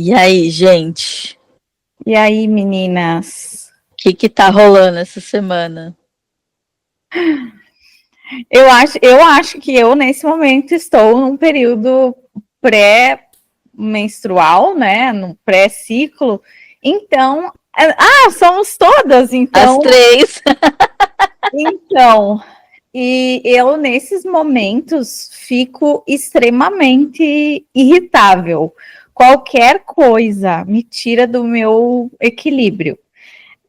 E aí, gente? E aí, meninas? O que tá rolando essa semana? Eu acho que eu, nesse momento, estou num período pré-menstrual, né? No pré-ciclo. Então, somos todas, As então. três. Então, e eu, nesses momentos, fico extremamente irritável. Qualquer coisa me tira do meu equilíbrio.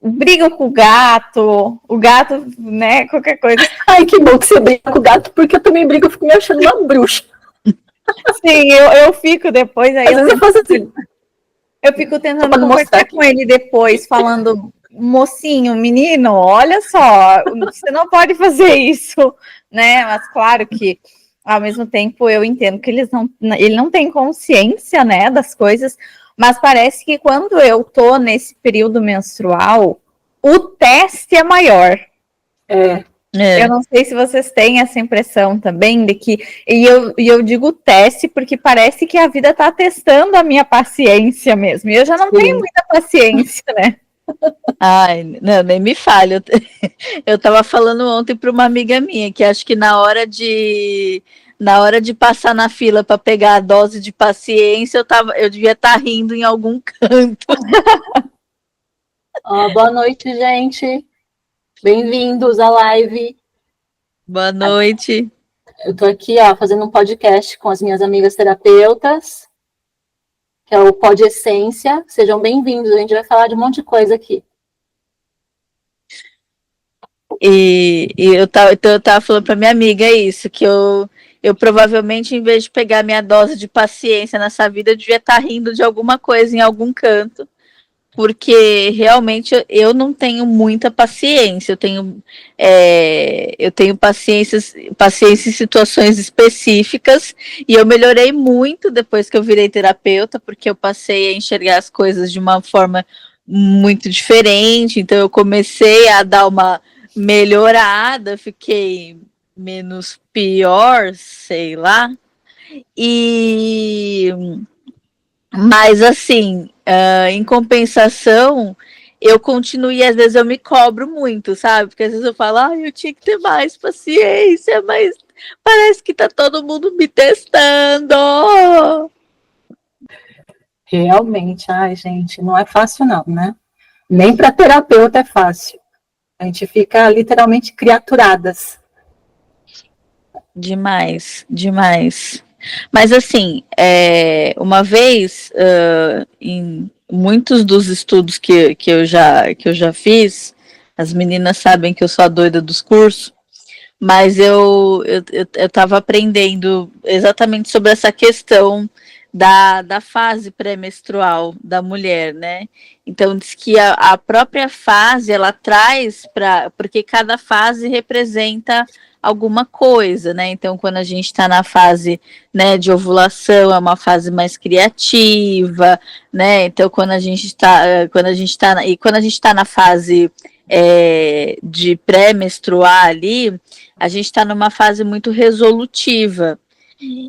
Briga com o gato, né, qualquer coisa. Ai, que bom que você briga com o gato, porque eu também brigo, eu fico me achando uma bruxa. Sim, eu fico depois, aí Às vezes eu faço assim. eu fico tentando Pra conversar com ele depois, falando, mocinho, menino, olha só, você não pode fazer isso, né? Mas claro que, ao mesmo tempo, eu entendo que ele não tem consciência, né, das coisas, mas parece que quando eu tô nesse período menstrual, o teste é maior. Eu não sei se vocês têm essa impressão também de que. E eu digo teste porque parece que a vida está testando a minha paciência mesmo. E eu já não tenho muita paciência, né? Ai, não, nem me fale. Eu tava falando ontem para uma amiga minha que acho que na hora de passar na fila para pegar a dose de paciência, eu devia estar rindo em algum canto. Boa noite, gente. Bem-vindos à live. Boa noite. Eu tô aqui, fazendo um podcast com as minhas amigas terapeutas, que é o Pod Essência. Sejam bem-vindos. A gente vai falar de um monte de coisa aqui. E eu tava falando para minha amiga isso, que eu provavelmente, em vez de pegar minha dose de paciência nessa vida, eu devia estar rindo de alguma coisa em algum canto, porque realmente eu não tenho muita paciência. Eu tenho paciência em situações específicas, e eu melhorei muito depois que eu virei terapeuta, porque eu passei a enxergar as coisas de uma forma muito diferente. Então eu comecei a dar uma melhorada, fiquei menos pior, sei lá. Mas assim, em compensação, eu continuo e às vezes eu me cobro muito, sabe? Porque às vezes eu falo, eu tinha que ter mais paciência, mas parece que tá todo mundo me testando. Realmente, gente, não é fácil não, né? Nem para terapeuta é fácil. A gente fica literalmente criaturadas. Demais, demais. Mas assim, uma vez, em muitos dos estudos que eu já fiz, as meninas sabem que eu sou a doida dos cursos, mas eu estava aprendendo exatamente sobre essa questão da fase pré-menstrual da mulher, né? Então, diz que a própria fase, ela traz porque cada fase representa alguma coisa, né? Então, quando a gente está na fase, né, de ovulação, é uma fase mais criativa, né? Então, quando a gente está na fase de pré-menstruar ali, a gente está numa fase muito resolutiva.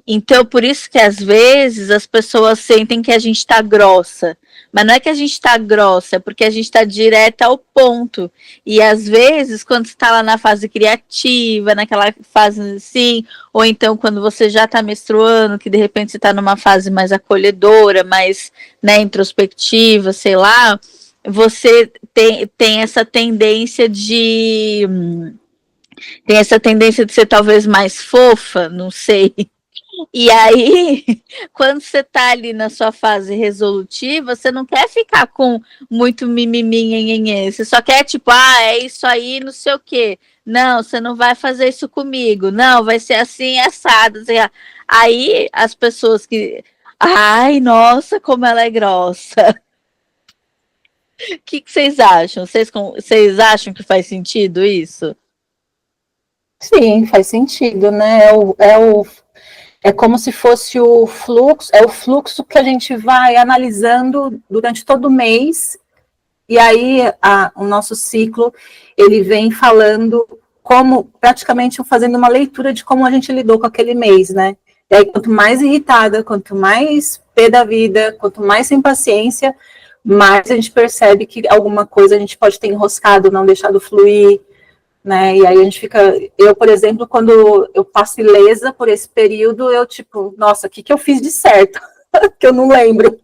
Então, por isso que às vezes as pessoas sentem que a gente está grossa. Mas não é que a gente está grossa, é porque a gente está direta ao ponto. E às vezes, quando você está lá na fase criativa, naquela fase assim, ou então quando você já está menstruando, que de repente você está numa fase mais acolhedora, mais, né, introspectiva, sei lá, você tem essa tendência de. Tem essa tendência de ser talvez mais fofa, não sei. E aí, quando você tá ali na sua fase resolutiva, você não quer ficar com muito mimimi, nhenhenhê. Você só quer, tipo, é isso aí, não sei o quê. Não, você não vai fazer isso comigo. Não, vai ser assim, assado. Assim. Aí, as pessoas que... Ai, nossa, como ela é grossa. O que vocês acham? Vocês acham que faz sentido isso? Sim, faz sentido, né? É como se fosse o fluxo que a gente vai analisando durante todo o mês, e aí o nosso ciclo, ele vem falando como, praticamente fazendo uma leitura de como a gente lidou com aquele mês, né? E aí, quanto mais irritada, quanto mais pé da vida, quanto mais sem paciência, mais a gente percebe que alguma coisa a gente pode ter enroscado, não deixado fluir, né? E aí a gente fica... Eu, por exemplo, quando eu passo ilesa por esse período, eu tipo, nossa, o que eu fiz de certo? Que eu não lembro.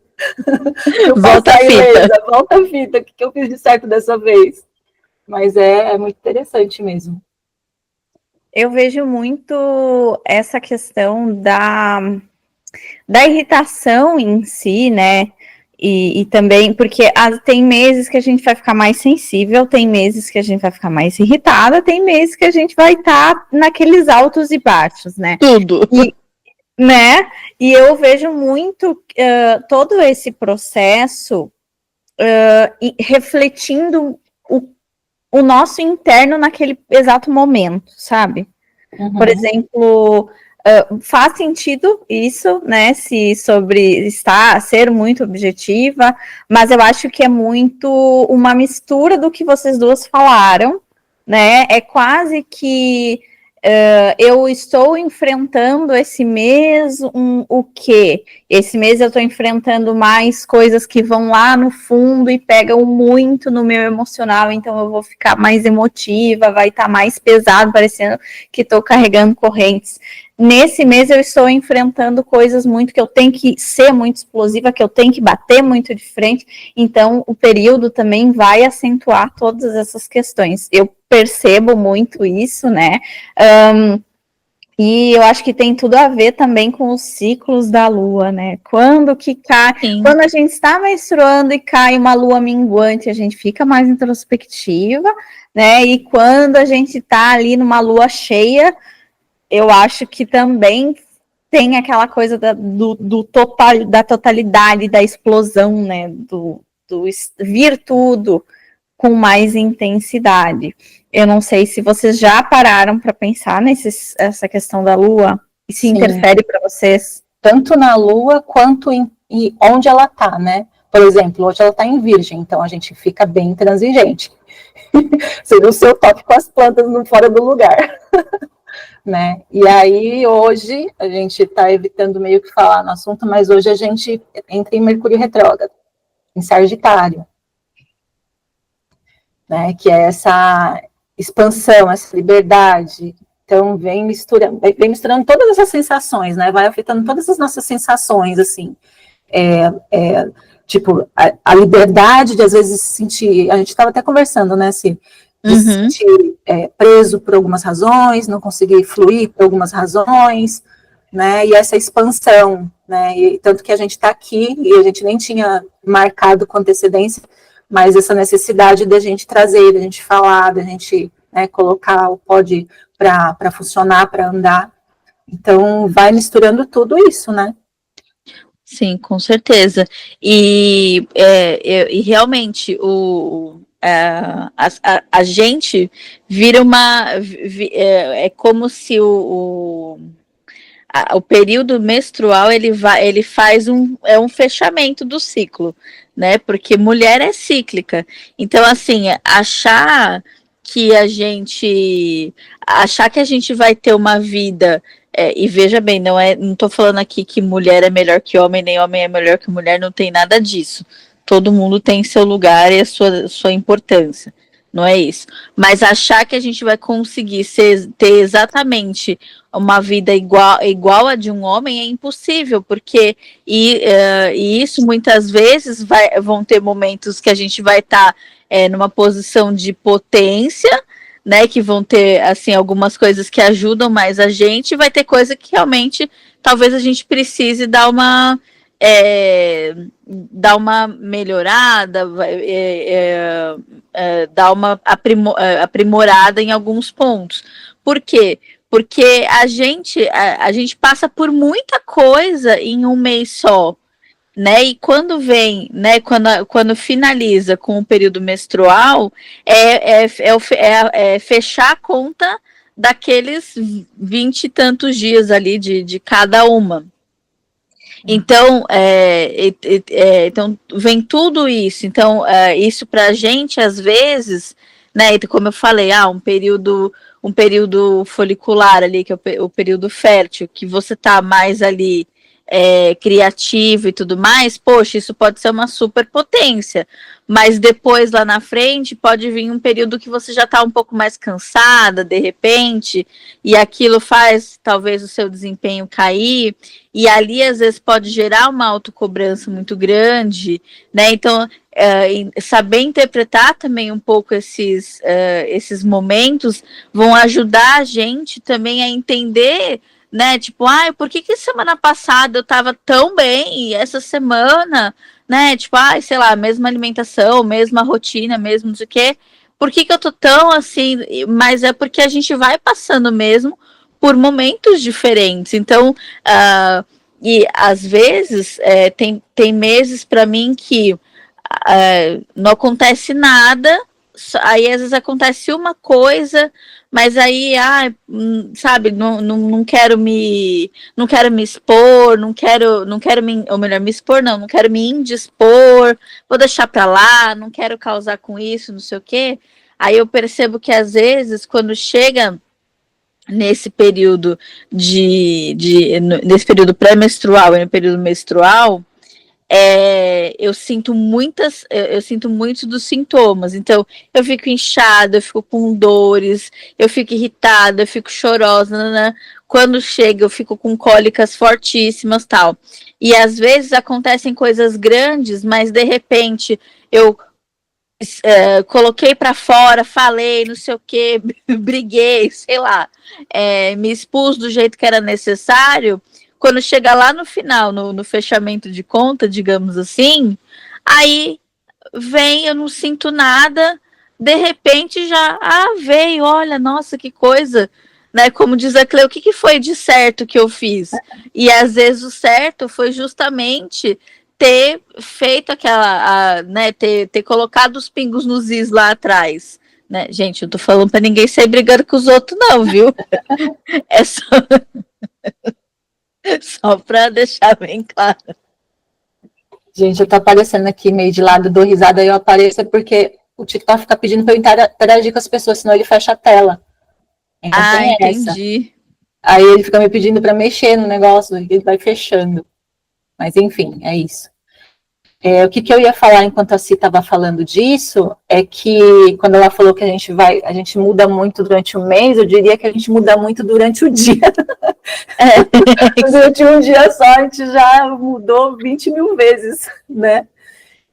Volta a fita. Ilesa, volta a fita, o que eu fiz de certo dessa vez? Mas é muito interessante mesmo. Eu vejo muito essa questão da irritação em si, né? E também, porque tem meses que a gente vai ficar mais sensível, tem meses que a gente vai ficar mais irritada, tem meses que a gente vai estar naqueles altos e baixos, né? Tudo. Né? E eu vejo muito todo esse processo refletindo o nosso interno naquele exato momento, sabe? Uhum. Por exemplo, faz sentido isso, né? Se sobre ser muito objetiva, mas eu acho que é muito uma mistura do que vocês duas falaram, né? É quase que eu estou enfrentando esse mês o quê? Esse mês eu estou enfrentando mais coisas que vão lá no fundo e pegam muito no meu emocional, então eu vou ficar mais emotiva, vai estar mais pesado, parecendo que estou carregando correntes. Nesse mês eu estou enfrentando coisas muito que eu tenho que ser muito explosiva, que eu tenho que bater muito de frente, então o período também vai acentuar todas essas questões. Eu percebo muito isso, né? E eu acho que tem tudo a ver também com os ciclos da lua, né? Quando que cai, quando a gente está menstruando e cai uma lua minguante, a gente fica mais introspectiva, né? E quando a gente está ali numa lua cheia, eu acho que também tem aquela coisa da totalidade, da explosão, né? Do vir tudo com mais intensidade. Eu não sei se vocês já pararam para pensar essa questão da Lua e se interfere para vocês. Tanto na Lua quanto em onde ela está, né? Por exemplo, hoje ela está em Virgem, então a gente fica bem transigente. Você viu o seu toque com as plantas fora do lugar. Né? E aí, hoje, a gente está evitando meio que falar no assunto, mas hoje a gente entra em Mercúrio retrógrado, em Sagitário. Né, que é essa expansão, essa liberdade. Então, vem misturando todas essas sensações, né? Vai afetando todas as nossas sensações, assim. Tipo, a liberdade de, às vezes, se sentir... A gente estava até conversando, né, assim, de se sentir preso por algumas razões, não conseguir fluir por algumas razões, né? E essa expansão, né? E tanto que a gente está aqui, e a gente nem tinha marcado com antecedência, mas essa necessidade da gente trazer, da gente falar, da gente, né, colocar o pod para funcionar, para andar. Então, vai misturando tudo isso, né? Sim, com certeza. E realmente a gente vira é como se o período menstrual ele faz um fechamento do ciclo, né? Porque mulher é cíclica. Então, assim, achar que a gente vai ter uma vida, e veja bem, não estou falando aqui que mulher é melhor que homem, nem homem é melhor que mulher, não tem nada disso. Todo mundo tem seu lugar e a sua importância. Não é isso. Mas achar que a gente vai conseguir ter exatamente uma vida igual a de um homem é impossível, porque e isso muitas vezes vão ter momentos que a gente vai estar numa posição de potência, né? Que vão ter assim algumas coisas que ajudam mais a gente, e vai ter coisa que realmente talvez a gente precise dar uma melhorada, dar uma aprimorada em alguns pontos. Por quê? Porque a gente passa por muita coisa em um mês só, né? E quando vem, né? Quando finaliza com o período menstrual, é fechar a conta daqueles 20 e tantos dias ali de cada uma. Então, então vem tudo isso. Então, isso para a gente, às vezes, né? Como eu falei, um período um período folicular ali, que é o período fértil, que você tá mais ali criativo e tudo mais, poxa, isso pode ser uma superpotência, mas depois lá na frente pode vir um período que você já está um pouco mais cansada, de repente, e aquilo faz talvez o seu desempenho cair, e ali às vezes pode gerar uma autocobrança muito grande, né? Então, saber interpretar também um pouco esses momentos vão ajudar a gente também a entender, né, tipo, por que semana passada eu tava tão bem e essa semana, né, tipo, sei lá, mesma alimentação, mesma rotina, mesmo não sei o quê, por que eu tô tão assim? Mas é porque a gente vai passando mesmo por momentos diferentes, então, e às vezes tem meses para mim que não acontece nada, aí às vezes acontece uma coisa, mas aí, sabe, não quero me expor, não quero me, ou melhor, me expor não quero me indispor, vou deixar pra lá, não quero causar com isso, não sei o quê. Aí eu percebo que às vezes quando chega nesse período nesse período pré-menstrual e no período menstrual, eu sinto muitos dos sintomas. Então, eu fico inchada, eu fico com dores, eu fico irritada, eu fico chorosa, né? Quando chega, eu fico com cólicas fortíssimas, tal. E às vezes acontecem coisas grandes, mas de repente eu coloquei para fora, falei, não sei o que, briguei, sei lá, me expus do jeito que era necessário. Quando chega lá no final, no fechamento de conta, digamos assim, aí vem, eu não sinto nada, de repente já, veio, olha, nossa, que coisa, né? Como diz a Cleo, o que foi de certo que eu fiz? E às vezes o certo foi justamente ter feito né, ter colocado os pingos nos is lá atrás. Né? Gente, eu tô falando para ninguém sair brigando com os outros, não, viu? É só... Só para deixar bem claro. Gente, eu tô aparecendo aqui meio de lado, dou risada, aí eu apareço porque o TikTok fica pedindo para eu interagir com as pessoas, senão ele fecha a tela. Então tem entendi. Essa. Aí ele fica me pedindo para mexer no negócio, ele vai fechando. Mas enfim, é isso. O que eu ia falar enquanto a Ci estava falando disso é que quando ela falou que a gente muda muito durante o mês, eu diria que a gente muda muito durante o dia. Durante um dia só a gente já mudou 20 mil vezes, né?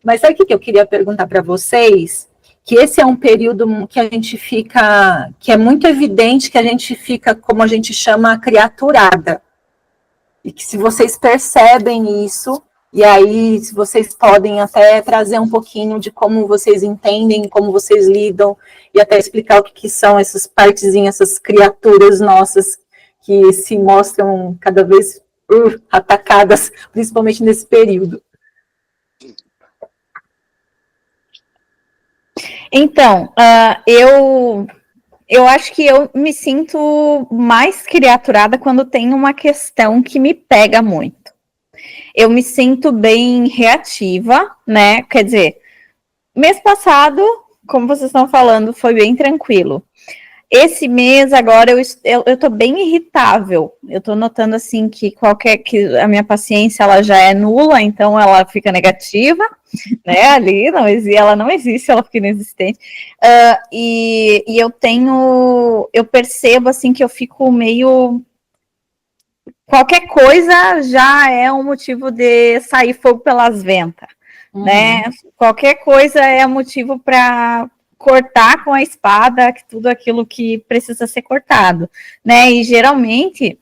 Mas sabe o que eu queria perguntar para vocês? Que esse é um período que a gente fica, que é muito evidente que a gente fica, como a gente chama, criaturada. E que se vocês percebem isso, e aí se vocês podem até trazer um pouquinho de como vocês entendem, como vocês lidam, e até explicar o que são essas partezinhas, essas criaturas nossas, que se mostram cada vez atacadas, principalmente nesse período. Então, eu acho que eu me sinto mais criaturada quando tem uma questão que me pega muito. Eu me sinto bem reativa, né? Quer dizer, mês passado, como vocês estão falando, foi bem tranquilo. Esse mês, agora, eu tô bem irritável. Eu tô notando, assim, que a minha paciência, ela já é nula, então ela fica negativa, né, ali, ela não existe, ela fica inexistente. E eu percebo, assim, que eu fico meio... Qualquer coisa já é um motivo de sair fogo pelas ventas, né? Qualquer coisa é motivo para cortar com a espada tudo aquilo que precisa ser cortado, né? E geralmente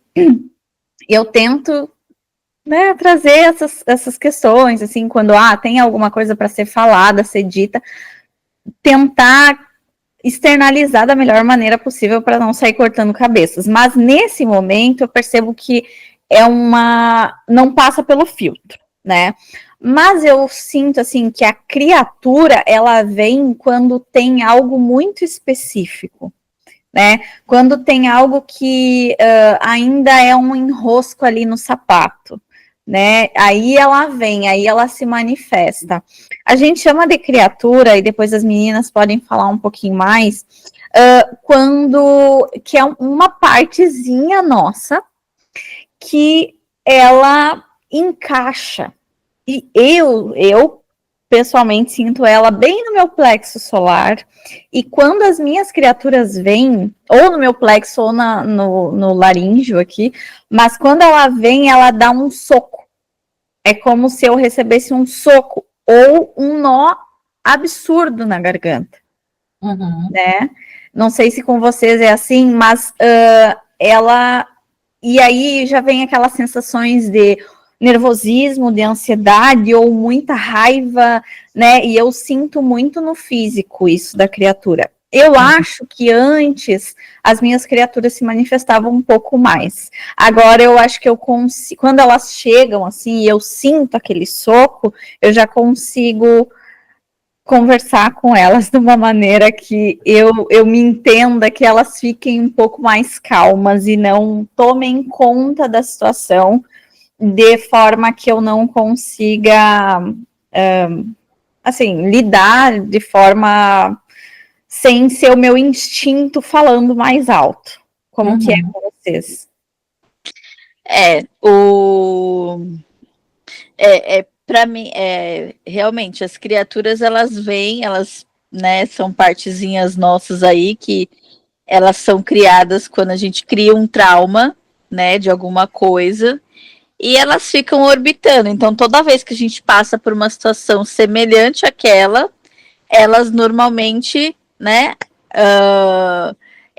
eu tento, né, trazer essas questões, assim, quando tem alguma coisa para ser falada, ser dita, tentar externalizar da melhor maneira possível para não sair cortando cabeças. Mas nesse momento eu percebo que não passa pelo filtro, né? Mas eu sinto, assim, que a criatura, ela vem quando tem algo muito específico, né? Quando tem algo que ainda é um enrosco ali no sapato, né? Aí ela vem, aí ela se manifesta. A gente chama de criatura, e depois as meninas podem falar um pouquinho mais, quando que é uma partezinha nossa que ela encaixa. E eu pessoalmente sinto ela bem no meu plexo solar. E quando as minhas criaturas vêm, ou no meu plexo ou no laríngeo aqui, mas quando ela vem, ela dá um soco. É como se eu recebesse um soco ou um nó absurdo na garganta, né? Não sei se com vocês é assim, mas ela... E aí já vem aquelas sensações de nervosismo, de ansiedade ou muita raiva, né? E eu sinto muito no físico isso da criatura. Eu acho que antes as minhas criaturas se manifestavam um pouco mais. Agora eu acho que eu consigo, quando elas chegam assim e eu sinto aquele soco, eu já consigo conversar com elas de uma maneira que eu me entenda, que elas fiquem um pouco mais calmas e não tomem conta da situação de forma que eu não consiga, assim, lidar de forma sem ser o meu instinto falando mais alto. Como que é com vocês? Para mim, realmente, as criaturas, elas vêm, elas, né, são partezinhas nossas aí, que elas são criadas quando a gente cria um trauma, né, de alguma coisa, e elas ficam orbitando. Então, toda vez que a gente passa por uma situação semelhante àquela, elas normalmente, né,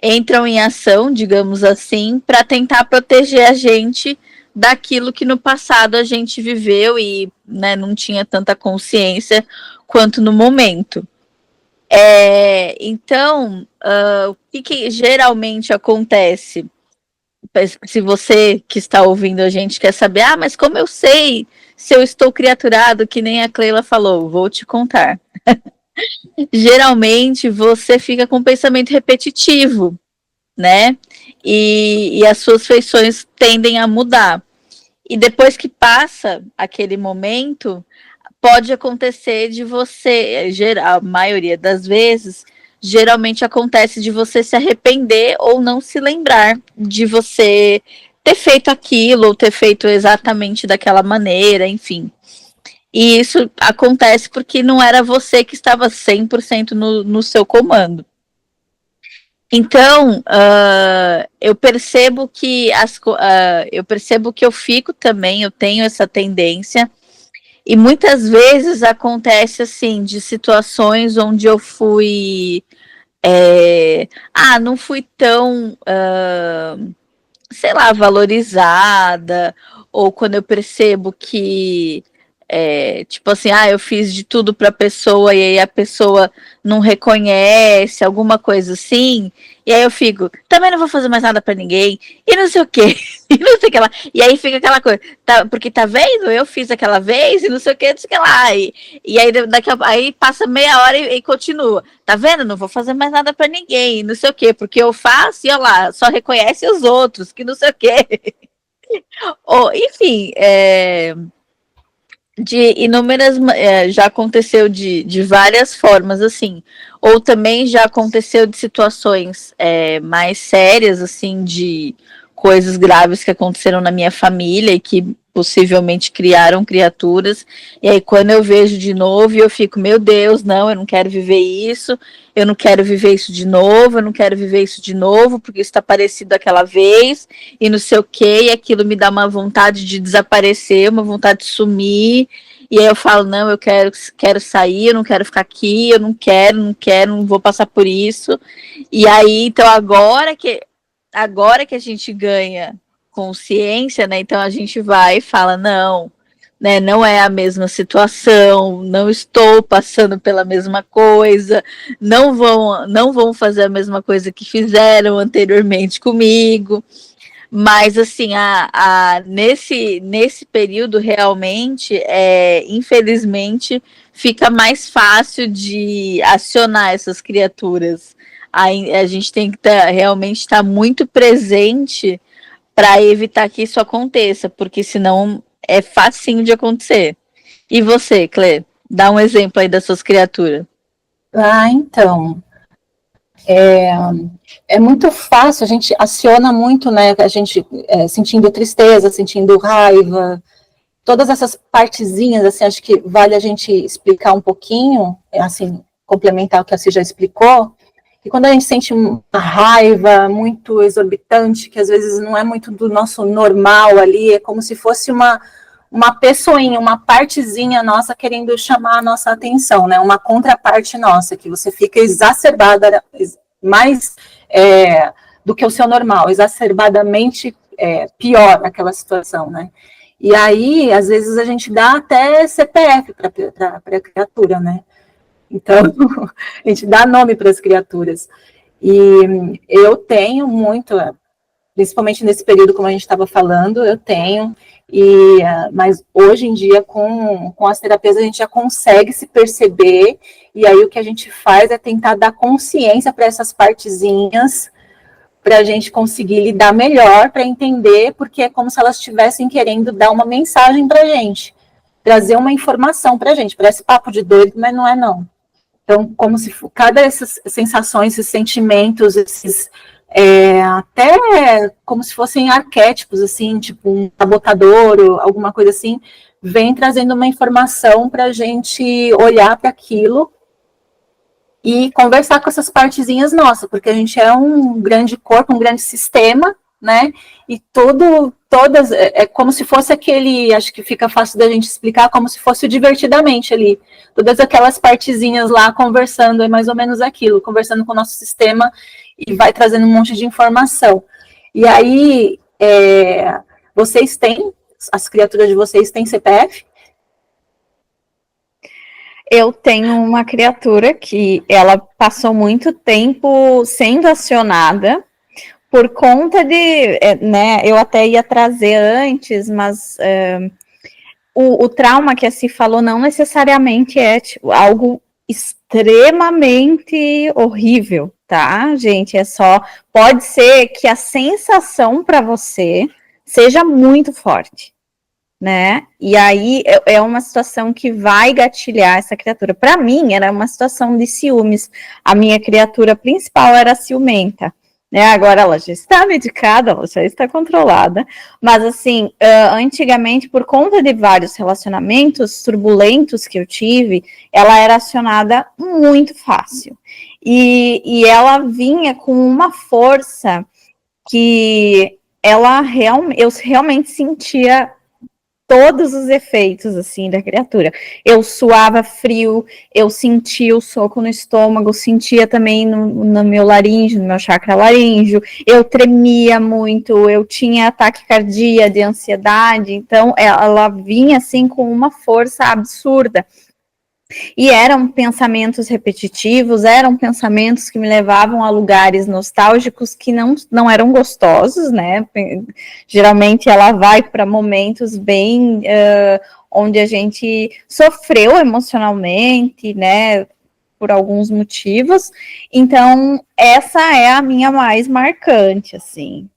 entram em ação, digamos assim, para tentar proteger a gente daquilo que no passado a gente viveu e, né, não tinha tanta consciência quanto no momento. Então, o que geralmente acontece? Se você que está ouvindo a gente quer saber, mas como eu sei se eu estou criaturado, que nem a Cleila falou, vou te contar. Geralmente você fica com um pensamento repetitivo, né? E as suas feições tendem a mudar. E depois que passa aquele momento, pode acontecer de você, a maioria das vezes, geralmente acontece de você se arrepender ou não se lembrar de você ter feito aquilo ou ter feito exatamente daquela maneira, enfim. E isso acontece porque não era você que estava 100% no seu comando. Então, eu percebo que eu fico também, eu tenho essa tendência, e muitas vezes acontece assim, de situações onde eu fui, não fui tão, sei lá, valorizada, ou quando eu percebo que tipo assim, eu fiz de tudo para a pessoa e aí a pessoa não reconhece, alguma coisa assim, e aí eu fico, também não vou fazer mais nada para ninguém, e não sei o que, e não sei o que lá, e aí fica aquela coisa, porque tá vendo, eu fiz aquela vez, e não sei o que, não sei o que lá, e aí aí passa meia hora e continua, tá vendo, não vou fazer mais nada para ninguém, não sei o que, porque eu faço e olha lá, só reconhece os outros, que não sei o que. Enfim, de inúmeras, já aconteceu de várias formas, assim, ou também já aconteceu de situações mais sérias, assim, de coisas graves que aconteceram na minha família e que possivelmente criaram criaturas, e aí quando eu vejo de novo, eu fico, meu Deus, não, eu não quero viver isso, eu não quero viver isso de novo, eu não quero viver isso de novo, porque isso está parecido àquela vez, e não sei o que, e aquilo me dá uma vontade de desaparecer, uma vontade de sumir, e aí eu falo, não, eu quero sair, eu não quero ficar aqui, eu não quero, não vou passar por isso. E aí, então, agora que a gente ganha consciência, né, então a gente vai e fala, não, né, não é a mesma situação, não estou passando pela mesma coisa, não vão fazer a mesma coisa que fizeram anteriormente comigo. Mas, assim, nesse período, realmente, infelizmente, fica mais fácil de acionar essas criaturas. A gente tem que realmente estar muito presente para evitar que isso aconteça, porque senão é facinho de acontecer. E você, Clê? Dá um exemplo aí das suas criaturas. Então, é muito fácil, a gente aciona muito, né, a gente sentindo tristeza, sentindo raiva, todas essas partezinhas, assim, acho que vale a gente explicar um pouquinho, assim, complementar o que a Cia já explicou, que quando a gente sente uma raiva muito exorbitante, que às vezes não é muito do nosso normal ali, é como se fosse uma pessoinha, uma partezinha nossa querendo chamar a nossa atenção, né? Uma contraparte nossa, que você fica exacerbada, mais do que o seu normal, exacerbadamente pior naquela situação, né? E aí, às vezes, a gente dá até CPF para a criatura, né? Então, a gente dá nome para as criaturas. E eu tenho muito, principalmente nesse período, como a gente estava falando, eu tenho, mas hoje em dia, com as terapias, a gente já consegue se perceber, e aí o que a gente faz é tentar dar consciência para essas partezinhas, para a gente conseguir lidar melhor, para entender, porque é como se elas estivessem querendo dar uma mensagem para a gente, trazer uma informação para a gente. Parece papo de doido, mas não é não. Então, como se cada essas sensações, esses sentimentos, até como se fossem arquétipos, assim, tipo um sabotador ou alguma coisa assim, vem trazendo uma informação para a gente olhar para aquilo e conversar com essas partezinhas nossas, porque a gente é um grande corpo, um grande sistema, né? E todas, é como se fosse aquele, acho que fica fácil da gente explicar, como se fosse o divertidamente ali. Todas aquelas partezinhas lá conversando, é mais ou menos aquilo, conversando com o nosso sistema e vai trazendo um monte de informação. E aí, vocês têm, as criaturas de vocês têm CPF? Eu tenho uma criatura que ela passou muito tempo sendo acionada por conta de, né, eu até ia trazer antes, mas o trauma que a Si falou não necessariamente é tipo, algo extremamente horrível, tá, gente? Pode ser que a sensação para você seja muito forte, né? E aí é uma situação que vai gatilhar essa criatura. Para mim, era uma situação de ciúmes. A minha criatura principal era ciumenta, né? Agora ela já está medicada, ela já está controlada. Mas, assim, antigamente, por conta de vários relacionamentos turbulentos que eu tive, ela era acionada muito fácil. E ela vinha com uma força que eu realmente sentia todos os efeitos, assim, da criatura. Eu suava frio, eu sentia o soco no estômago, sentia também no meu laríngeo, no meu chakra laríngeo, eu tremia muito, eu tinha ataque cardíaco, de ansiedade, então ela vinha, assim, com uma força absurda. E eram pensamentos repetitivos, eram pensamentos que me levavam a lugares nostálgicos que não eram gostosos, né? Geralmente ela vai para momentos bem onde a gente sofreu emocionalmente, né? Por alguns motivos. Então, essa é a minha mais marcante, assim.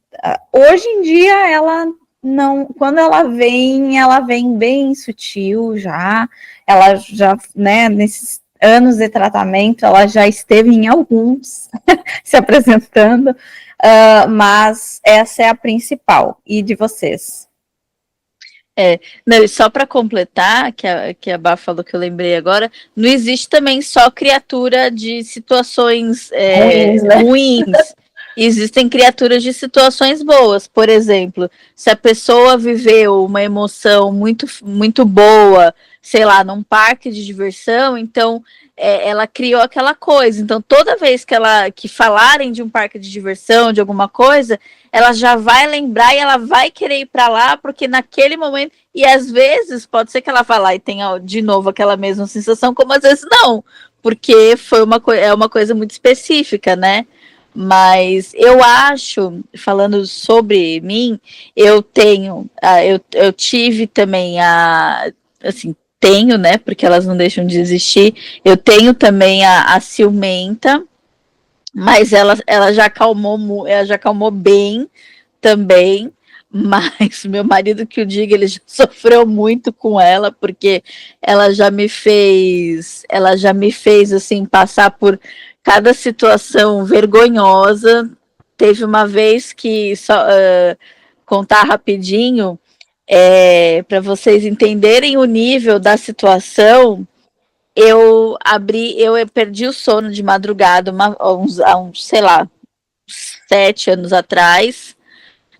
Hoje em dia, ela não, quando ela vem bem sutil já, ela já, né, nesses anos de tratamento, ela já esteve em alguns se apresentando, mas essa é a principal. E de vocês? Não, e só para completar, que a Bá falou que eu lembrei agora, não existe também só criatura de situações Ruins, né? ruins. Existem criaturas de situações boas. Por exemplo, se a pessoa viveu uma emoção muito, muito boa, sei lá, num parque de diversão, então ela criou aquela coisa. Então, toda vez que falarem de um parque de diversão, de alguma coisa, ela já vai lembrar e ela vai querer ir para lá, porque naquele momento, e às vezes pode ser que ela vá lá e tenha de novo aquela mesma sensação, como às vezes não, porque é uma coisa muito específica, né? Mas eu acho, falando sobre mim, eu tive também assim, tenho, né, porque elas não deixam de existir, eu tenho também a ciumenta, mas ela já acalmou bem também. mas meu marido que o diga, ele já sofreu muito com ela, porque ela já me fez assim passar por cada situação vergonhosa. Teve uma vez que só contar rapidinho, para vocês entenderem o nível da situação. Eu perdi o sono de madrugada sei lá, 7 anos atrás.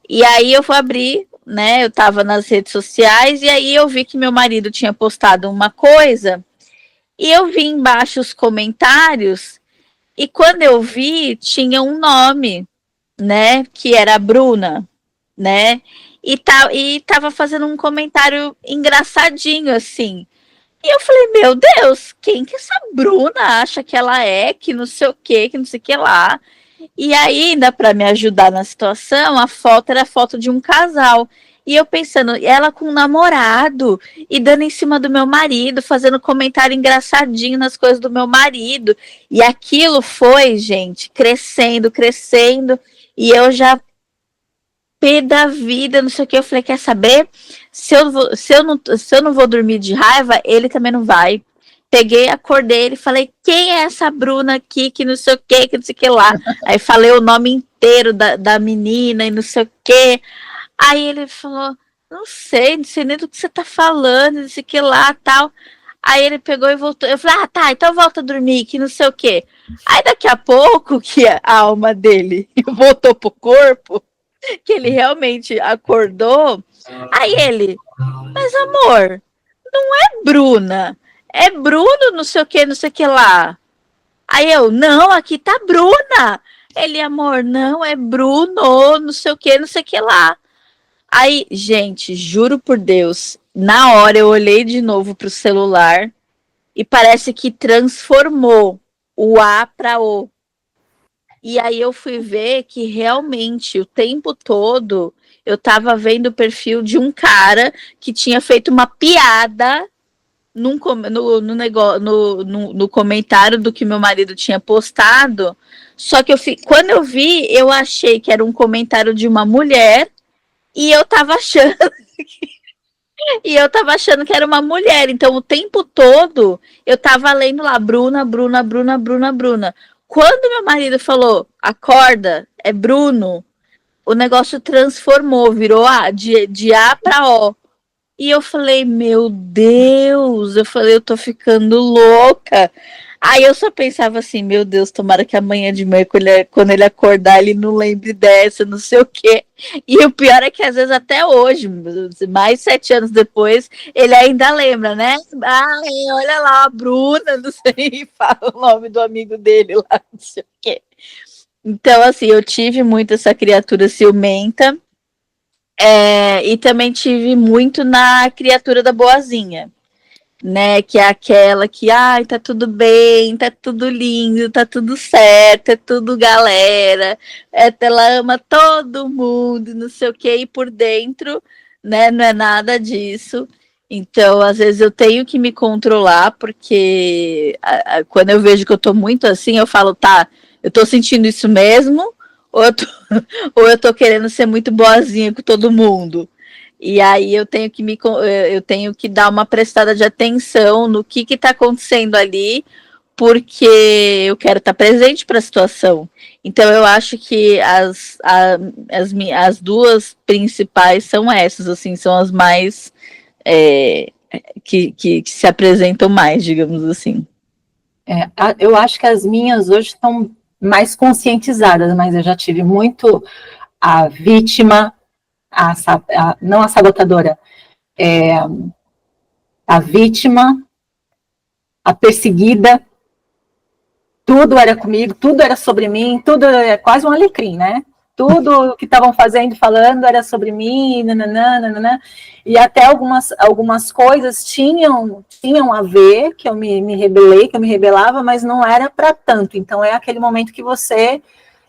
E aí eu fui abrir, né? Eu tava nas redes sociais e aí eu vi que meu marido tinha postado uma coisa e eu vi embaixo os comentários e quando eu vi tinha um nome, né? Que era a Bruna, né? E tava fazendo um comentário engraçadinho assim. E eu falei, meu Deus, quem que essa Bruna acha que ela é, que não sei o que não sei o que lá. E aí, ainda para me ajudar na situação, a foto era a foto de um casal. E eu pensando, ela com um namorado, e dando em cima do meu marido, fazendo comentário engraçadinho nas coisas do meu marido. E aquilo foi, gente, crescendo, crescendo. E eu já, pé da vida, não sei o que, eu falei, quer saber? Se eu não vou dormir de raiva, ele também não vai. Peguei, acordei, ele falei, quem é essa Bruna aqui, que não sei o que não sei o que lá. Aí falei o nome inteiro da menina e não sei o que. Aí ele falou, não sei nem do que você tá falando, não sei o que lá, tal. Aí ele pegou e voltou. Eu falei, tá, então volta a dormir, que não sei o que. Aí daqui a pouco que a alma dele voltou pro corpo, que ele realmente acordou, aí ele, mas amor, não é Bruna, é Bruno, não sei o que lá. Aí eu, não, aqui tá Bruna. Ele, amor, não, é Bruno, não sei o que lá. Aí, gente, juro por Deus, na hora eu olhei de novo pro celular e parece que transformou o A para O. E aí eu fui ver que realmente o tempo todo eu tava vendo o perfil de um cara que tinha feito uma piada no comentário do que meu marido tinha postado. Só que quando eu vi, eu achei que era um comentário de uma mulher e eu tava achando que era uma mulher. Então o tempo todo eu tava lendo lá Bruna, Bruna, Bruna, Bruna, Bruna. Quando meu marido falou, acorda, é Bruno, o negócio transformou, virou de A para O. E eu falei, meu Deus, eu tô ficando louca. Aí eu só pensava assim, meu Deus, tomara que amanhã de manhã, quando ele acordar, ele não lembre dessa, não sei o quê. E o pior é que às vezes até hoje, mais 7 anos depois, ele ainda lembra, né? Ai, olha lá, a Bruna, não sei, e fala o nome do amigo dele lá, não sei o quê. Então, assim, eu tive muito essa criatura ciumenta. E também tive muito na criatura da boazinha, né? Que é aquela que, ai, tá tudo bem, tá tudo lindo, tá tudo certo, é tudo galera, ela ama todo mundo, não sei o que, e por dentro, né, não é nada disso. Então, às vezes eu tenho que me controlar, porque quando eu vejo que eu tô muito assim, eu falo, tá, eu tô sentindo isso mesmo, ou eu tô querendo ser muito boazinha com todo mundo. E aí eu tenho que dar uma prestada de atenção no que está acontecendo ali, porque eu quero estar presente para a situação. Então eu acho que as duas principais são essas, assim, são as mais que se apresentam mais, digamos assim. Eu acho que as minhas hoje estão mais conscientizadas, mas eu já tive muito a vítima, não a sabotadora, a vítima, a perseguida, tudo era comigo, tudo era sobre mim, tudo é quase um alecrim, né? Tudo que estavam fazendo, falando, era sobre mim, nananana, e até algumas coisas tinham a ver, que eu me rebelei, que eu me rebelava, mas não era para tanto. Então é aquele momento que você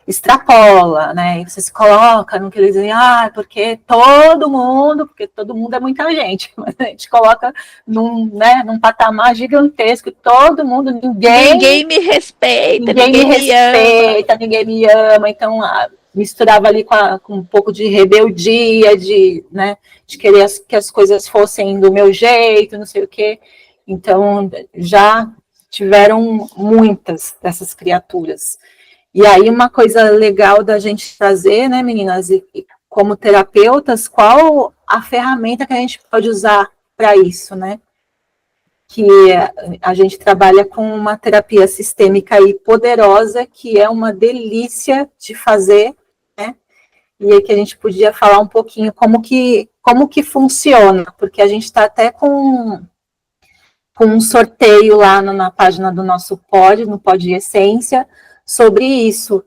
extrapola, né? E você se coloca no que eles dizem, porque todo mundo é muita gente, mas a gente coloca num patamar gigantesco, todo mundo, ninguém me respeita, ninguém me ama, então misturava ali com um pouco de rebeldia, né, de querer que as coisas fossem do meu jeito, não sei o quê. Então, já tiveram muitas dessas criaturas. E aí, uma coisa legal da gente trazer, né, meninas, como terapeutas, qual a ferramenta que a gente pode usar para isso, né? Que a gente trabalha com uma terapia sistêmica aí poderosa, que é uma delícia de fazer, né? E aí que a gente podia falar um pouquinho como que funciona, porque a gente está até com um sorteio lá na página do nosso pod, no Pod Essência, sobre isso.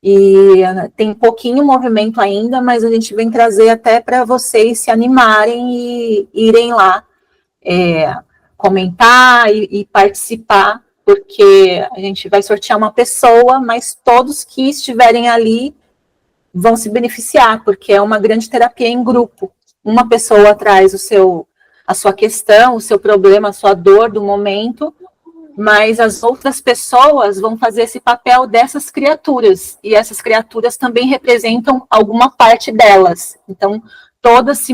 E tem pouquinho movimento ainda, mas a gente vem trazer até para vocês se animarem e irem lá comentar e participar, porque a gente vai sortear uma pessoa, mas todos que estiverem ali vão se beneficiar, porque é uma grande terapia em grupo. Uma pessoa traz a sua questão, o seu problema, a sua dor do momento, mas as outras pessoas vão fazer esse papel dessas criaturas, e essas criaturas também representam alguma parte delas. Então, todas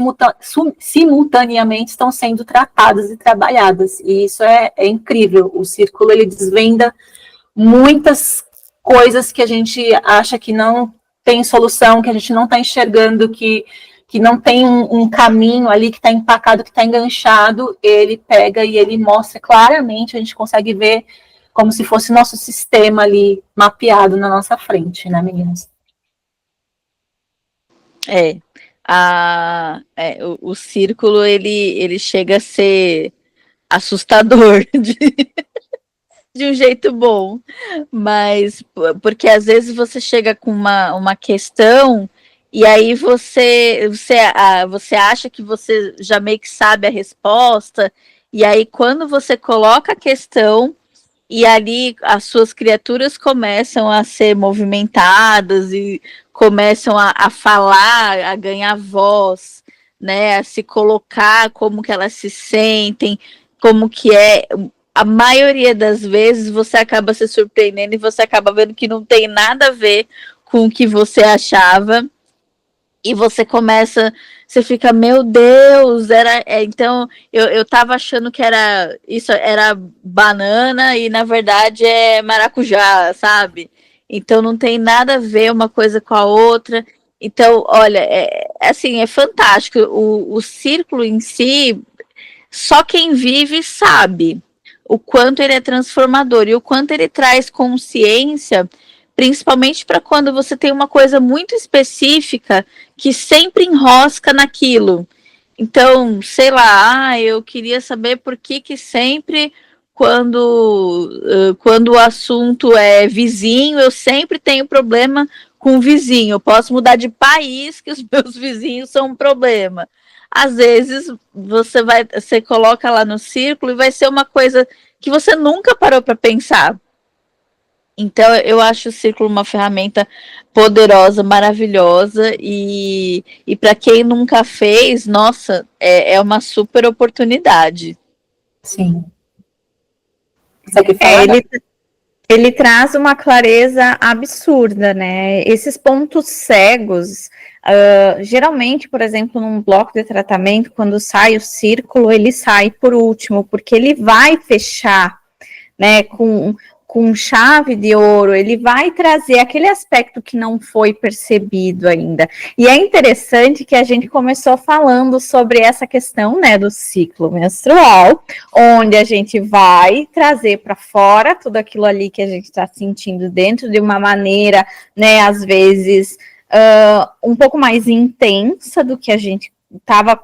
simultaneamente estão sendo tratadas e trabalhadas, e isso é incrível. O círculo, ele desvenda muitas coisas que a gente acha que não tem solução, que a gente não está enxergando, que não tem um caminho ali que está empacado, que está enganchado. Ele pega e ele mostra claramente, a gente consegue ver como se fosse nosso sistema ali mapeado na nossa frente, né, meninas? O círculo, ele chega a ser assustador de um jeito bom, mas porque às vezes você chega com uma questão e aí você acha que você já meio que sabe a resposta, e aí quando você coloca a questão e ali as suas criaturas começam a ser movimentadas e começam a falar, a ganhar voz, né, a se colocar, como que elas se sentem, como que é. A maioria das vezes você acaba se surpreendendo e você acaba vendo que não tem nada a ver com o que você achava. E você você fica, meu Deus, então eu tava achando que isso era banana e na verdade é maracujá, sabe? Então não tem nada a ver uma coisa com a outra. Então, olha, assim, é fantástico. O círculo em si, só quem vive sabe o quanto ele é transformador e o quanto ele traz consciência, principalmente para quando você tem uma coisa muito específica que sempre enrosca naquilo. Então, sei lá, eu queria saber por que sempre quando o assunto é vizinho, eu sempre tenho problema com o vizinho. Eu posso mudar de país que os meus vizinhos são um problema. Às vezes você coloca lá no círculo e vai ser uma coisa que você nunca parou para pensar. Então, eu acho o círculo uma ferramenta poderosa, maravilhosa, e para quem nunca fez, nossa, é uma super oportunidade. Sim. Você falar? Ele traz uma clareza absurda, né? Esses pontos cegos, geralmente, por exemplo, num bloco de tratamento, quando sai o círculo, ele sai por último, porque ele vai fechar, né, com chave de ouro, ele vai trazer aquele aspecto que não foi percebido ainda. E é interessante que a gente começou falando sobre essa questão, né, do ciclo menstrual, onde a gente vai trazer para fora tudo aquilo ali que a gente está sentindo dentro de uma maneira, né, às vezes um pouco mais intensa do que a gente estava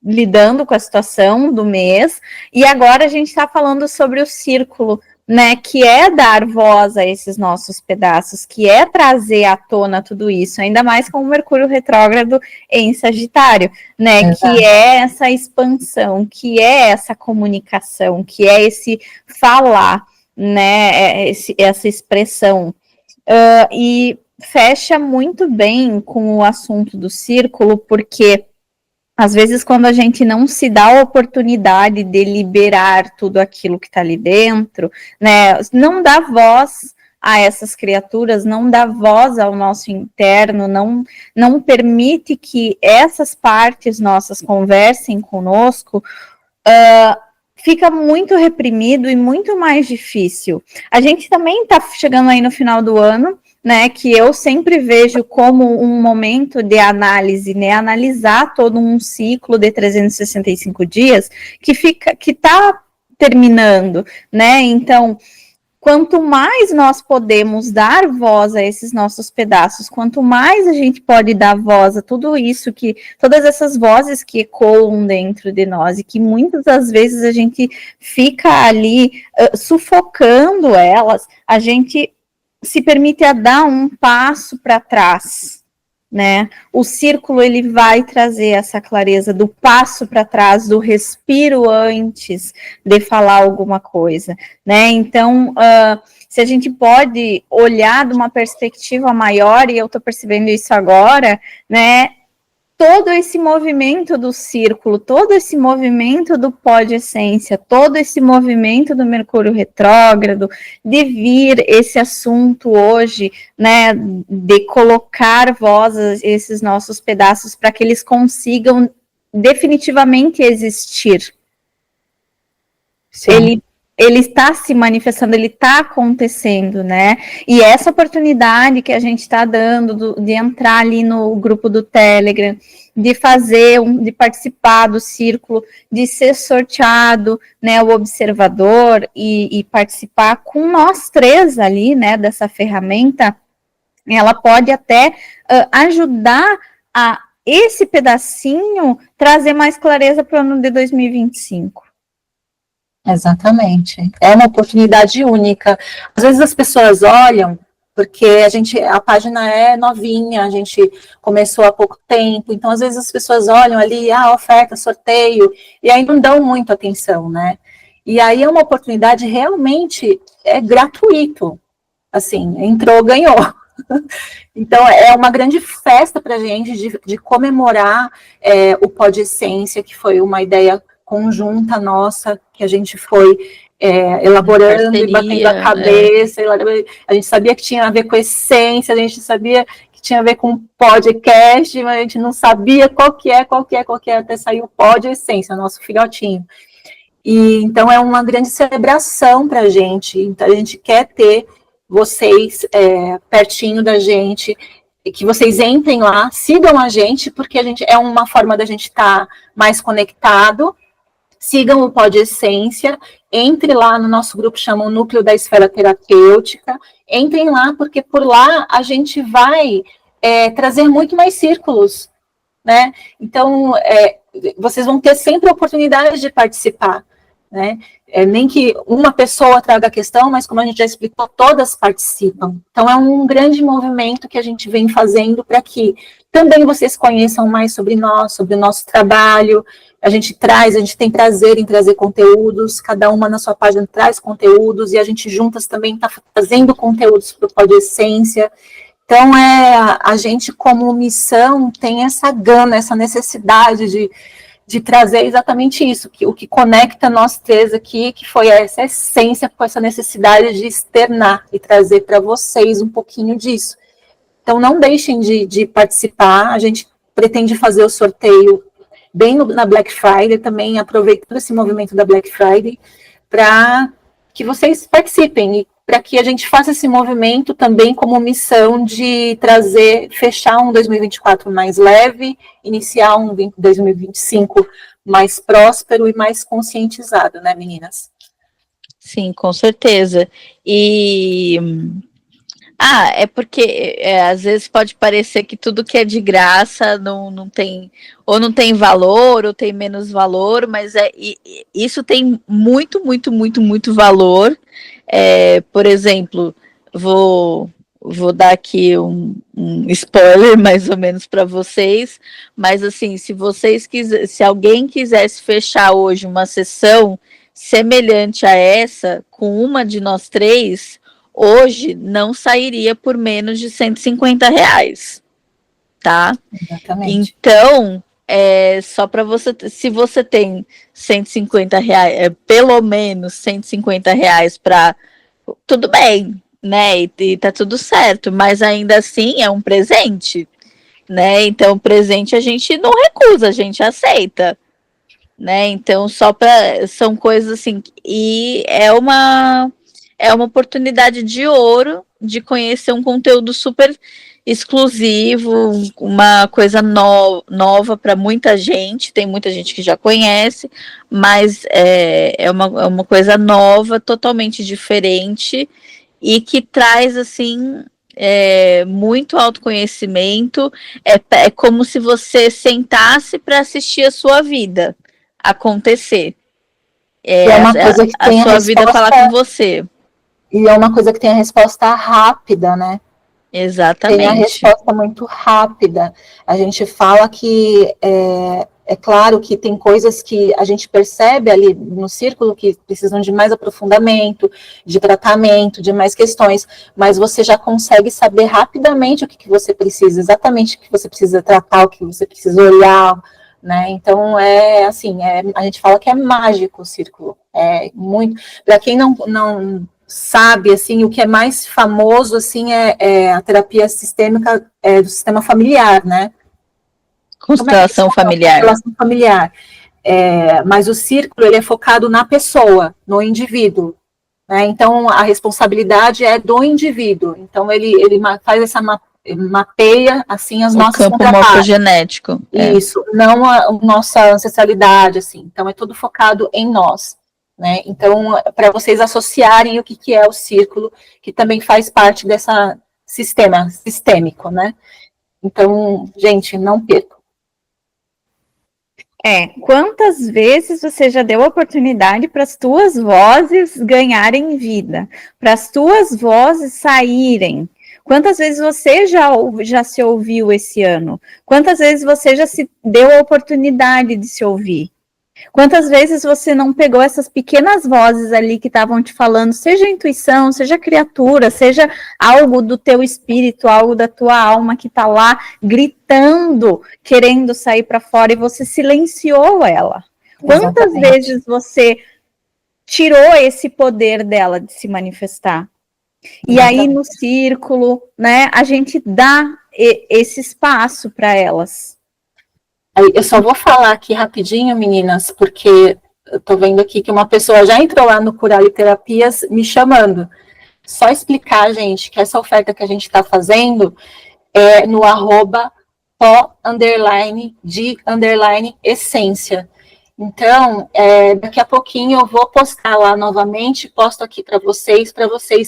lidando com a situação do mês, e agora a gente está falando sobre o círculo, né, que é dar voz a esses nossos pedaços, que é trazer à tona tudo isso, ainda mais com o Mercúrio retrógrado em Sagitário, né, exato, que é essa expansão, que é essa comunicação, que é esse falar, né, essa expressão, e fecha muito bem com o assunto do círculo, porque às vezes, quando a gente não se dá a oportunidade de liberar tudo aquilo que está ali dentro, né, não dá voz a essas criaturas, não dá voz ao nosso interno, não permite que essas partes nossas conversem conosco, fica muito reprimido e muito mais difícil. A gente também está chegando aí no final do ano, né, que eu sempre vejo como um momento de análise, né, analisar todo um ciclo de 365 dias que está terminando, né, então, quanto mais nós podemos dar voz a esses nossos pedaços, quanto mais a gente pode dar voz a tudo isso, todas essas vozes que ecoam dentro de nós e que muitas das vezes a gente fica ali sufocando elas, a gente se permite a dar um passo para trás, né? O círculo, ele vai trazer essa clareza do passo para trás, do respiro antes de falar alguma coisa, né? Então, se a gente pode olhar de uma perspectiva maior, e eu estou percebendo isso agora, né? Todo esse movimento do círculo, todo esse movimento do pó de essência, todo esse movimento do Mercúrio retrógrado, de vir esse assunto hoje, né, de colocar voz a esses nossos pedaços para que eles consigam definitivamente existir. Sim. Ele está se manifestando, ele está acontecendo, né? E essa oportunidade que a gente está dando de entrar ali no grupo do Telegram, de de participar do círculo, de ser sorteado, né, o observador e participar com nós três ali, né, dessa ferramenta, ela pode até ajudar a esse pedacinho trazer mais clareza para o ano de 2025. Exatamente. É uma oportunidade única. Às vezes as pessoas olham, porque a página é novinha, a gente começou há pouco tempo, então às vezes as pessoas olham ali, oferta, sorteio, e aí não dão muito atenção, né? E aí é uma oportunidade realmente gratuito. Assim, entrou, ganhou. Então, é uma grande festa para a gente de comemorar o Pó de Essência, que foi uma ideia conjunta nossa, que a gente foi elaborando e batendo a cabeça. A gente sabia que tinha a ver com essência, a gente sabia que tinha a ver com podcast, mas a gente não sabia qual que é, até saiu o Pó de Essência, nosso filhotinho. E, então, é uma grande celebração para a gente. Então, a gente quer ter vocês pertinho da gente, que vocês entrem lá, sigam a gente, porque é uma forma da gente estar mais conectado. Sigam o Pó de Essência, entre lá no nosso grupo, chama o Núcleo da Esfera Terapêutica, entrem lá, porque por lá a gente vai trazer muito mais círculos, né? Então, vocês vão ter sempre a oportunidade de participar, né? Nem que uma pessoa traga a questão, mas como a gente já explicou, todas participam. Então, é um grande movimento que a gente vem fazendo para que também vocês conheçam mais sobre nós, sobre o nosso trabalho. A gente tem prazer em trazer conteúdos, cada uma na sua página traz conteúdos, e a gente juntas também está trazendo conteúdos para o Pó de Essência. Então, a gente, como missão, tem essa gana, essa necessidade de trazer exatamente isso, o que conecta nós três aqui, que foi essa essência, com essa necessidade de externar e trazer para vocês um pouquinho disso. Então, não deixem de participar, a gente pretende fazer o sorteio bem na Black Friday, também aproveitando esse movimento da Black Friday, para que vocês participem, e para que a gente faça esse movimento também como missão de fechar um 2024 mais leve, iniciar um 2025 mais próspero e mais conscientizado, né, meninas? Sim, com certeza. E é porque às vezes pode parecer que tudo que é de graça não tem, ou não tem valor, ou tem menos valor, mas isso tem muito, muito, muito, muito valor. Por exemplo, vou dar aqui um spoiler mais ou menos para vocês, mas assim, se alguém quisesse fechar hoje uma sessão semelhante a essa, com uma de nós três, hoje não sairia por menos de R$150, tá? Exatamente. Então, só para você, se você tem R$150, pelo menos R$150 para, tudo bem, né? E tá tudo certo, mas ainda assim é um presente, né? Então, presente a gente não recusa, a gente aceita, né? Então, são coisas assim, e é uma oportunidade de ouro de conhecer um conteúdo super exclusivo, uma coisa nova para muita gente. Tem muita gente que já conhece, mas é uma coisa nova, totalmente diferente e que traz assim muito autoconhecimento. É como se você sentasse para assistir a sua vida acontecer. E é uma coisa que A tem a sua vida falar com resposta, você. e é uma coisa que tem a resposta rápida, né? Tem a Exatamente. resposta muito rápida. A gente fala que é claro que tem coisas que a gente percebe ali no círculo que precisam de mais aprofundamento, de tratamento, de mais questões, mas você já consegue saber rapidamente o que você precisa, exatamente o que você precisa tratar, o que você precisa olhar, né? Então assim, a gente fala que é mágico o círculo. É muito. Para quem não sabe, assim, o que é mais famoso, assim, é a terapia sistêmica do sistema familiar, né? Constelação familiar. Constelação familiar. Mas o círculo, ele é focado na pessoa, no indivíduo, né? Então, a responsabilidade é do indivíduo. Então, ele faz essa mapeia, assim, as nossas campo morfogenético. Isso, não a nossa ancestralidade, assim. Então, é tudo focado em nós. Né? Então, para vocês associarem o que é o círculo, que também faz parte dessa sistema sistêmico, né? Então, gente, não percam. Quantas vezes você já deu oportunidade para as tuas vozes ganharem vida, para as tuas vozes saírem? Quantas vezes você já se ouviu esse ano? Quantas vezes você já se deu a oportunidade de se ouvir? Quantas vezes você não pegou essas pequenas vozes ali que estavam te falando, seja intuição, seja criatura, seja algo do teu espírito, algo da tua alma que está lá gritando, querendo sair para fora e você silenciou ela? Quantas vezes você tirou esse poder dela de se manifestar? E aí no círculo, né, a gente dá esse espaço para elas. Eu só vou falar aqui rapidinho, meninas, porque eu tô vendo aqui que uma pessoa já entrou lá no Curar e Terapias me chamando. Só explicar, gente, que essa oferta que a gente está fazendo é no @po_de_essência. Então, daqui a pouquinho eu vou postar lá novamente, posto aqui para vocês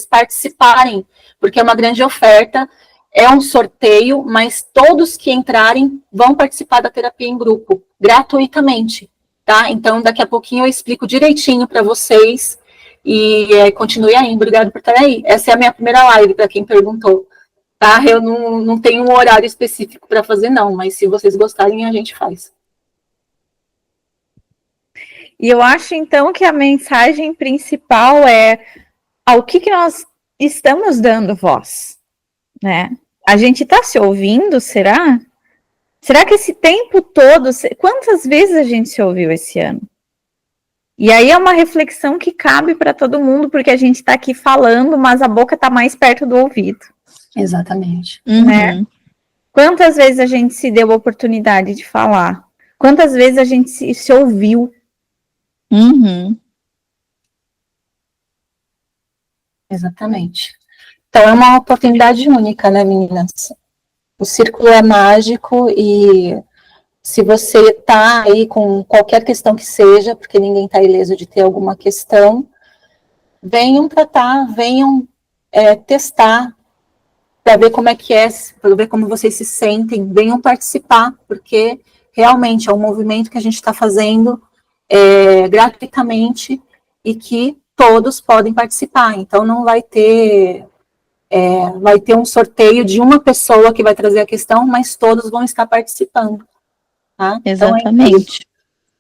participarem, porque é uma grande oferta. É um sorteio, mas todos que entrarem vão participar da terapia em grupo, gratuitamente, tá? Então, daqui a pouquinho eu explico direitinho para vocês e continue aí. Obrigado por estar aí. Essa é a minha primeira live, para quem perguntou, tá? Eu não tenho um horário específico para fazer, não, mas se vocês gostarem, a gente faz. E eu acho, então, que a mensagem principal é ao que nós estamos dando voz, né? A gente está se ouvindo, será? Será que esse tempo todo, quantas vezes a gente se ouviu esse ano? E aí é uma reflexão que cabe para todo mundo, porque a gente está aqui falando, mas a boca está mais perto do ouvido. Exatamente. Né? Quantas vezes a gente se deu a oportunidade de falar? Quantas vezes a gente se ouviu? Exatamente. Então, é uma oportunidade única, né, meninas? O círculo é mágico e se você está aí com qualquer questão que seja, porque ninguém está ileso de ter alguma questão, venham tratar, venham testar, para ver como é que é, para ver como vocês se sentem, venham participar, porque realmente é um movimento que a gente está fazendo gratuitamente e que todos podem participar. Então, não vai ter um sorteio de uma pessoa que vai trazer a questão, mas todos vão estar participando. Tá? Exatamente.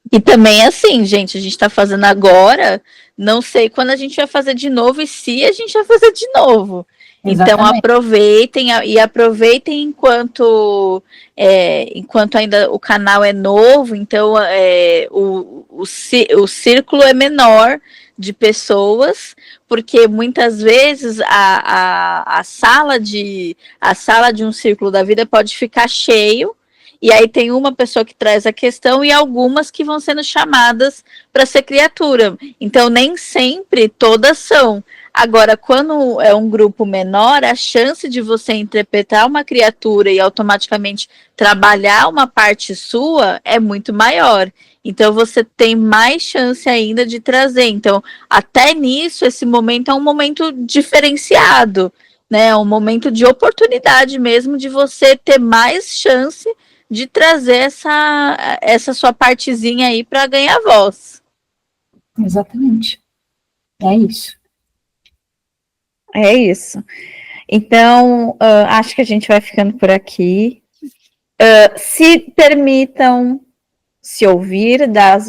Então, e também assim, gente, a gente está fazendo agora, não sei quando a gente vai fazer de novo e se a gente vai fazer de novo. Exatamente. Então aproveitem enquanto ainda o canal é novo, então o círculo é menor de pessoas, porque muitas vezes a sala de um círculo da vida pode ficar cheio, e aí tem uma pessoa que traz a questão e algumas que vão sendo chamadas para ser criatura. Então, nem sempre todas são. Agora, quando é um grupo menor, a chance de você interpretar uma criatura e automaticamente trabalhar uma parte sua é muito maior. Então, você tem mais chance ainda de trazer. Então, até nisso, esse momento é um momento diferenciado, né? É um momento de oportunidade mesmo de você ter mais chance de trazer essa sua partezinha aí para ganhar voz. Exatamente. É isso. É isso. Então, acho que a gente vai ficando por aqui. Se permitam se ouvir,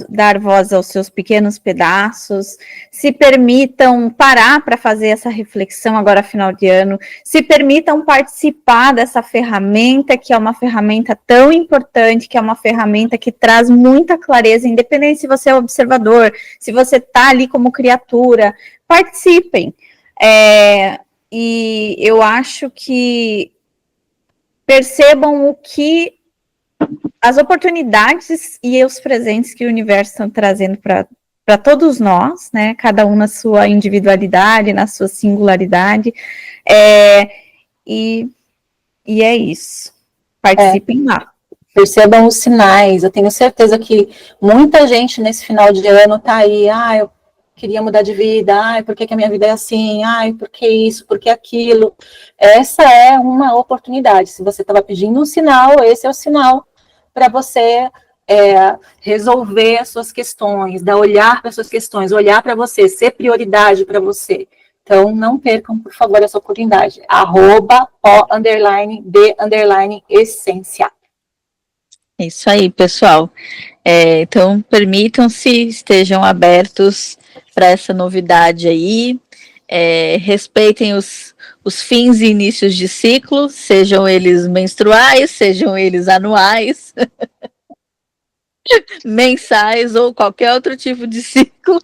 dar voz aos seus pequenos pedaços, se permitam parar para fazer essa reflexão agora final de ano, se permitam participar dessa ferramenta, que é uma ferramenta tão importante, que é uma ferramenta que traz muita clareza, independente se você é observador, se você está ali como criatura, participem. E eu acho que percebam o que as oportunidades e os presentes que o universo estão trazendo para todos nós, né? Cada um na sua individualidade, na sua singularidade. E é isso. Participem lá. Percebam os sinais. Eu tenho certeza que muita gente nesse final de ano está aí, eu queria mudar de vida, por que a minha vida é assim, por que isso, por que aquilo. Essa é uma oportunidade. Se você estava pedindo um sinal, esse é o sinal para você resolver as suas questões, dar olhar para as suas questões, olhar para você, ser prioridade para você. Então, não percam, por favor, essa oportunidade. @o_d_essência. É isso aí, pessoal. Então, permitam-se, estejam abertos para essa novidade aí. Respeitem os fins e inícios de ciclo, sejam eles menstruais, sejam eles anuais, mensais ou qualquer outro tipo de ciclo.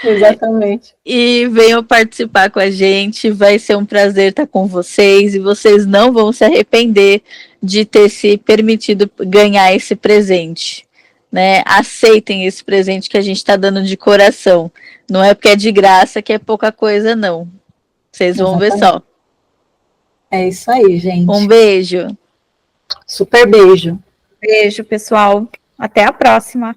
Exatamente. E venham participar com a gente, vai ser um prazer estar com vocês e vocês não vão se arrepender de ter se permitido ganhar esse presente, né? Aceitem esse presente que a gente está dando de coração, não é porque é de graça que é pouca coisa, não. Vocês vão ver só. É isso aí, gente. Um beijo. Super beijo. Beijo, pessoal. Até a próxima.